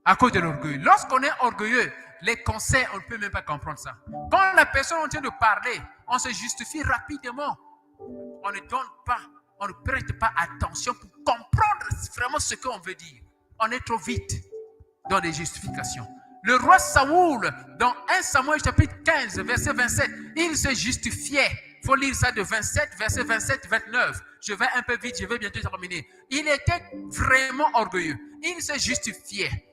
À cause de l'orgueil. Lorsqu'on est orgueilleux, les conseils, on ne peut même pas comprendre ça. Quand la personne est en train de parler, on se justifie rapidement. On ne donne pas, on ne prête pas attention pour comprendre vraiment ce qu'on veut dire. On est trop vite dans les justifications. Le roi Saoul, dans 1 Samuel chapitre 15, verset 27, il se justifiait. Il faut lire ça de 27, verset 27, 29. Je vais un peu vite, je vais bientôt terminer. Il était vraiment orgueilleux. Il se justifiait.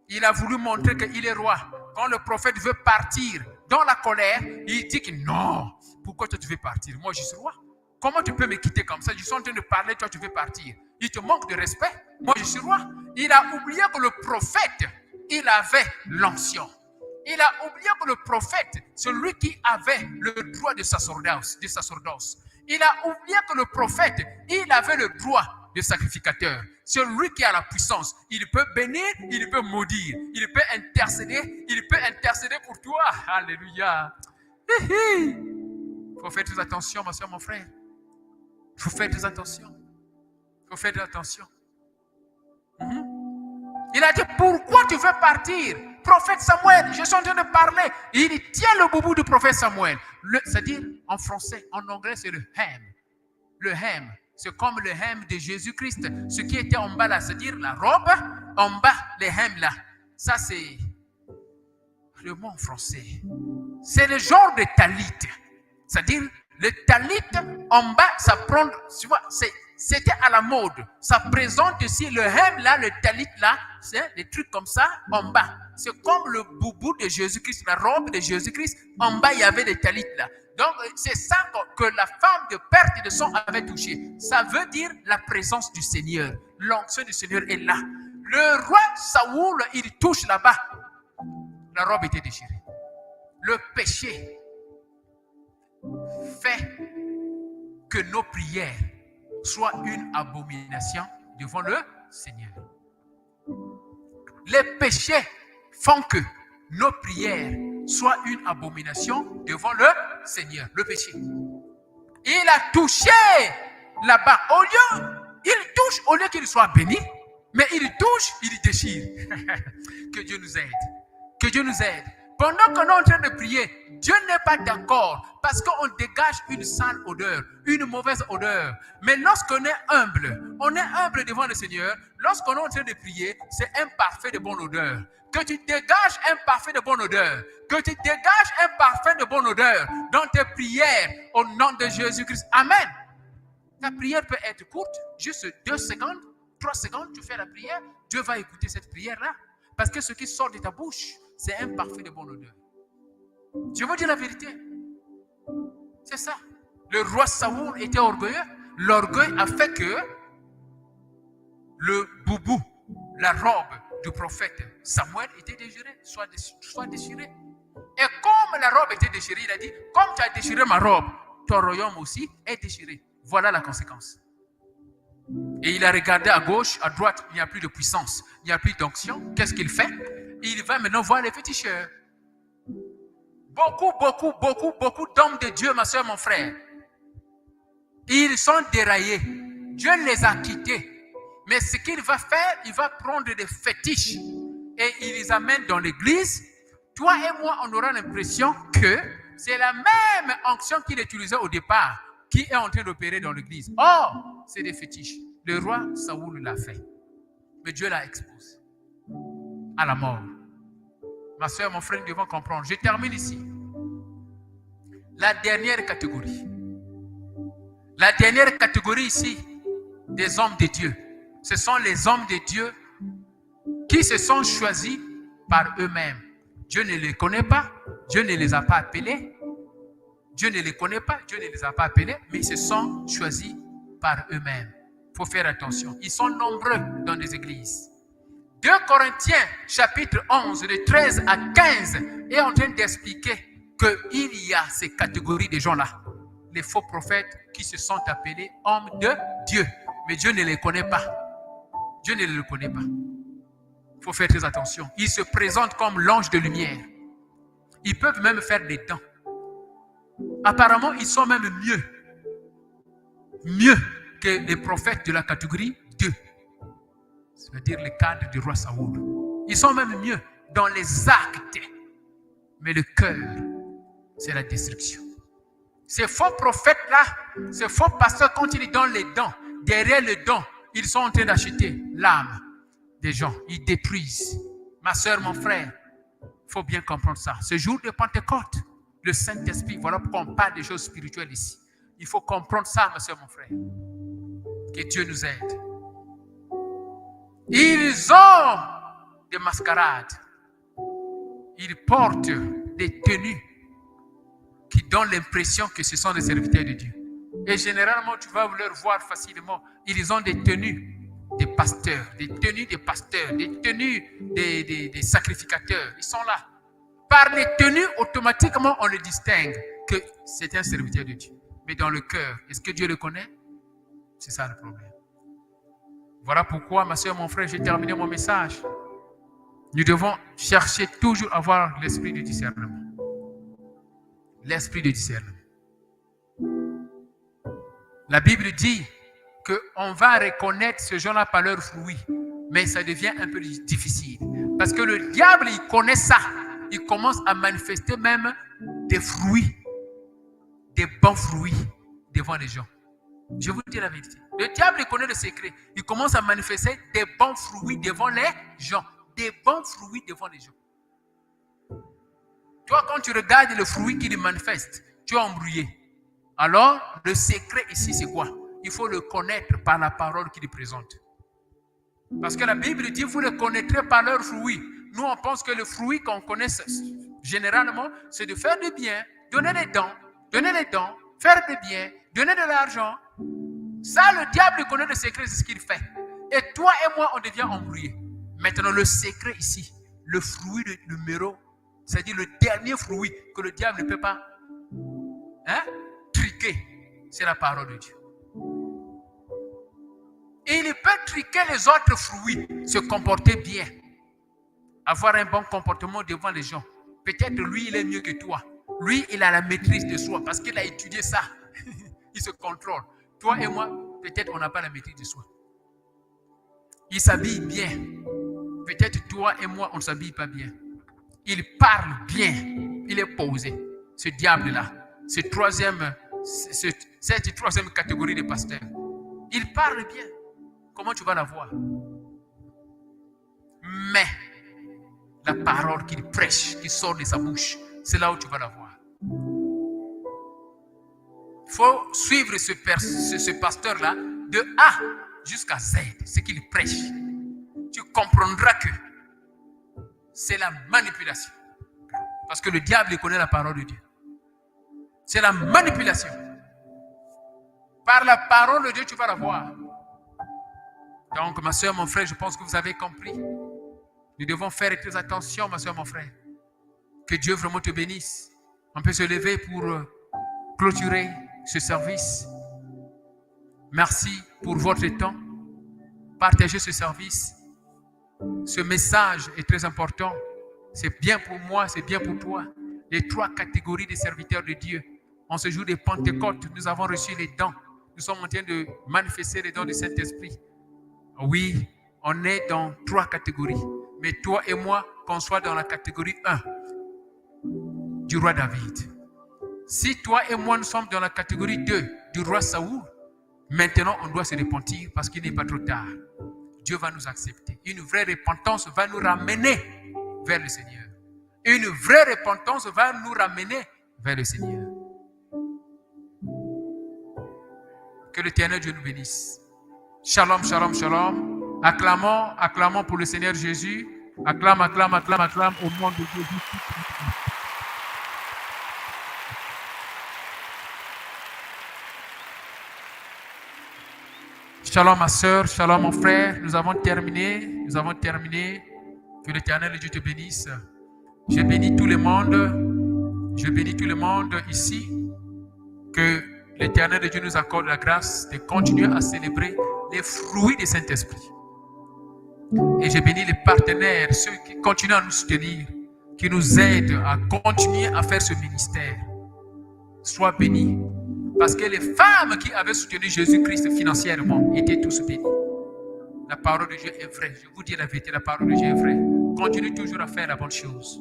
Il a voulu montrer qu'il est roi. Quand le prophète veut partir dans la colère, il dit que non. Pourquoi toi tu veux partir? Moi je suis roi. Comment tu peux me quitter comme ça? Je suis en train de parler, toi tu veux partir. Il te manque de respect. Moi je suis roi. Il a oublié que le prophète, il avait l'onction. Il a oublié que le prophète, celui qui avait le droit de sacerdoce. Il a oublié que le prophète, il avait le droit de sacrificateur. Celui qui a la puissance, il peut bénir, il peut maudire, il peut intercéder pour toi. Alléluia. Il faut faire très attention, ma soeur, mon frère. Il faut faire très attention. Il faut faire très attention. Il a dit, pourquoi tu veux partir? Prophète Samuel, je suis en train de parler. Il tient le boubou du prophète Samuel. C'est-à-dire, en français, en anglais, c'est le hem. Le hem, c'est comme le hem de Jésus-Christ. Ce qui était en bas là, c'est-à-dire la robe, en bas, les hem là. Ça, c'est le mot en français. C'est le genre de talit. C'est-à-dire, le talit, en bas, ça prend, tu vois, c'était à la mode. Ça présente ici le hem là, le talit là, c'est des trucs comme ça en bas. C'est comme le boubou de Jésus-Christ, la robe de Jésus-Christ. En bas, il y avait des talits là. Donc, c'est ça que la femme de perte de sang avait touché. Ça veut dire la présence du Seigneur. L'onction du Seigneur est là. Le roi Saoul, il touche là-bas. La robe était déchirée. Le péché fait que nos prières soient une abomination devant le Seigneur. Les péchés font que nos prières soient une abomination devant le Seigneur, le péché. Il a touché là-bas. Il touche au lieu qu'il soit béni, mais il touche, il déchire. Que Dieu nous aide. Que Dieu nous aide. Pendant qu'on est en train de prier, Dieu n'est pas d'accord parce qu'on dégage une sale odeur, une mauvaise odeur. Mais lorsqu'on est humble devant le Seigneur, lorsqu'on est en train de prier, c'est un parfum de bonne odeur. Que tu dégages un parfum de bonne odeur. Que tu dégages un parfum de bonne odeur dans tes prières au nom de Jésus-Christ. Amen. Ta prière peut être courte, juste 2 secondes, 3 secondes, tu fais la prière. Dieu va écouter cette prière-là. Parce que ce qui sort de ta bouche, c'est un parfum de bonne odeur. Je vous dis la vérité. C'est ça. Le roi Saoul était orgueilleux. L'orgueil a fait que le boubou, la robe du prophète Samuel était déchirée, soit déchirée. Et comme la robe était déchirée, il a dit, comme tu as déchiré ma robe, ton royaume aussi est déchiré. Voilà la conséquence. Et il a regardé à gauche, à droite, il n'y a plus de puissance, il n'y a plus d'onction. Qu'est-ce qu'il fait? Il va maintenant voir les féticheurs. Beaucoup d'hommes de Dieu, ma soeur, mon frère. Ils sont déraillés. Dieu les a quittés. Mais ce qu'il va faire, il va prendre des fétiches et il les amène dans l'église. Toi et moi, on aura l'impression que c'est la même onction qu'il utilisait au départ qui est en train d'opérer dans l'église. Or, c'est des fétiches. Le roi Saoul l'a fait. Mais Dieu l'a exposé à la mort. Ma soeur, mon frère, nous devons comprendre. Je termine ici. La dernière catégorie. La dernière catégorie ici des hommes de Dieu. Ce sont les hommes de Dieu qui se sont choisis par eux-mêmes. Dieu ne les connaît pas. Dieu ne les a pas appelés. Dieu ne les connaît pas. Dieu ne les a pas appelés. Mais ils se sont choisis par eux-mêmes. Il faut faire attention. Ils sont nombreux dans les églises. 2 Corinthiens, chapitre 11, de 13 à 15, est en train d'expliquer qu'il y a ces catégories de gens-là. Les faux prophètes qui se sont appelés hommes de Dieu. Mais Dieu ne les connaît pas. Dieu ne les connaît pas. Il faut faire très attention. Ils se présentent comme l'ange de lumière. Ils peuvent même faire des dents. Apparemment, ils sont même mieux que les prophètes de la catégorie 2. C'est-à-dire les cadres du roi Saoul. Ils sont même mieux dans les actes. Mais le cœur, c'est la destruction. Ces faux prophètes-là, ces faux pasteurs, quand ils donnent les dons, derrière les dons, ils sont en train d'acheter l'âme des gens. Ils détruisent. Ma soeur, mon frère, il faut bien comprendre ça. Ce jour de Pentecôte, le Saint-Esprit, voilà pourquoi on parle des choses spirituelles ici. Il faut comprendre ça, ma soeur, mon frère. Que Dieu nous aide. Ils ont des mascarades. Ils portent des tenues qui donnent l'impression que ce sont des serviteurs de Dieu. Et généralement, tu vas leur voir facilement. Ils ont des tenues des pasteurs, des tenues des pasteurs, des tenues des sacrificateurs. Ils sont là. Par les tenues, automatiquement, on le distingue que c'est un serviteur de Dieu. Mais dans le cœur, est-ce que Dieu le connaît? C'est ça le problème. Voilà pourquoi, ma soeur, mon frère, j'ai terminé mon message. Nous devons chercher toujours à avoir l'esprit de discernement. L'esprit de discernement. La Bible dit qu'on va reconnaître ces gens-là par leurs fruits. Mais ça devient un peu difficile. Parce que le diable, il connaît ça. Il commence à manifester même des fruits. Des bons fruits devant les gens. Je vous dis la vérité. Le diable, il connaît le secret. Il commence à manifester des bons fruits devant les gens. Des bons fruits devant les gens. Toi, quand tu regardes le fruit qu'il manifeste, tu es embrouillé. Alors, le secret ici, c'est quoi? il faut le connaître par la parole qu'il présente. Parce que la Bible dit, vous les connaîtrez par leurs fruits. Nous, on pense que le fruit qu'on connaît généralement, c'est de faire du bien, donner les dons, faire du bien, donner de l'argent. Ça, le diable connaît le secret, c'est ce qu'il fait. Et toi et moi, on devient embrouillés. Maintenant, le secret ici, le fruit de numéro, c'est-à-dire le dernier fruit que le diable ne peut pas triquer, c'est la parole de Dieu. Et il peut triquer les autres fruits, se comporter bien, avoir un bon comportement devant les gens. Peut-être lui, il est mieux que toi. Lui, il a la maîtrise de soi parce qu'il a étudié ça. Il se contrôle. Toi et moi, peut-être on n'a pas la maîtrise de soi. Il s'habille bien. Peut-être toi et moi, on ne s'habille pas bien. Il parle bien. Il est posé. Ce diable-là, cette troisième catégorie de pasteurs. Il parle bien. Comment tu vas la voir? Mais la parole qu'il prêche, qui sort de sa bouche, c'est là où tu vas la voir. Il faut suivre ce pasteur-là de A jusqu'à Z, ce qu'il prêche. Tu comprendras que c'est la manipulation. Parce que le diable connaît la parole de Dieu. C'est la manipulation. Par la parole de Dieu, tu vas la voir. Donc, ma soeur, mon frère, je pense que vous avez compris. Nous devons faire très attention, ma soeur, mon frère. Que Dieu vraiment te bénisse. On peut se lever pour clôturer ce service. Merci pour votre temps. Partagez ce service. Ce message est très important. C'est bien pour moi, c'est bien pour toi. Les trois catégories de serviteurs de Dieu. En ce jour de Pentecôte, nous avons reçu les dons. Nous sommes en train de manifester les dons du Saint-Esprit. Oui, on est dans trois catégories. Mais toi et moi, qu'on soit dans la catégorie 1 du roi David. Si toi et moi, nous sommes dans la catégorie 2 du roi Saoul, maintenant, on doit se repentir parce qu'il n'est pas trop tard. Dieu va nous accepter. Une vraie repentance va nous ramener vers le Seigneur. Une vraie repentance va nous ramener vers le Seigneur. Que l'Éternel Dieu nous bénisse. Shalom, shalom, shalom. Acclamons, acclamons pour le Seigneur Jésus. Acclame, acclame, acclame, acclame au nom de Jésus. Shalom ma soeur, shalom mon frère. Nous avons terminé. Que l'Éternel Dieu te bénisse. Je bénis tout le monde. Je bénis tout le monde ici. Que l'Éternel Dieu nous accorde la grâce de continuer à célébrer les fruits du Saint-Esprit. Et je bénis les partenaires, ceux qui continuent à nous soutenir, qui nous aident à continuer à faire ce ministère. Sois bénis. Parce que les femmes qui avaient soutenu Jésus-Christ financièrement étaient tous bénies. La parole de Dieu est vraie. Je vous dis la vérité, la parole de Dieu est vraie. Continue toujours à faire la bonne chose.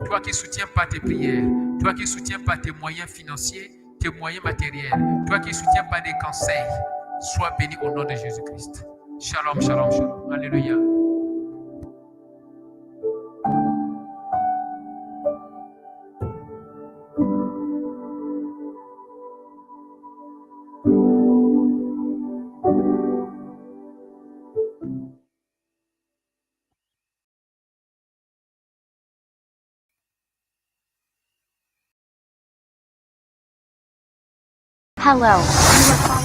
Toi qui ne soutiens pas tes prières, toi qui ne soutiens pas tes moyens financiers, tes moyens matériels, toi qui ne soutiens pas des conseils, sois béni au nom de Jésus-Christ. Shalom, shalom, shalom. Alléluia. Hello.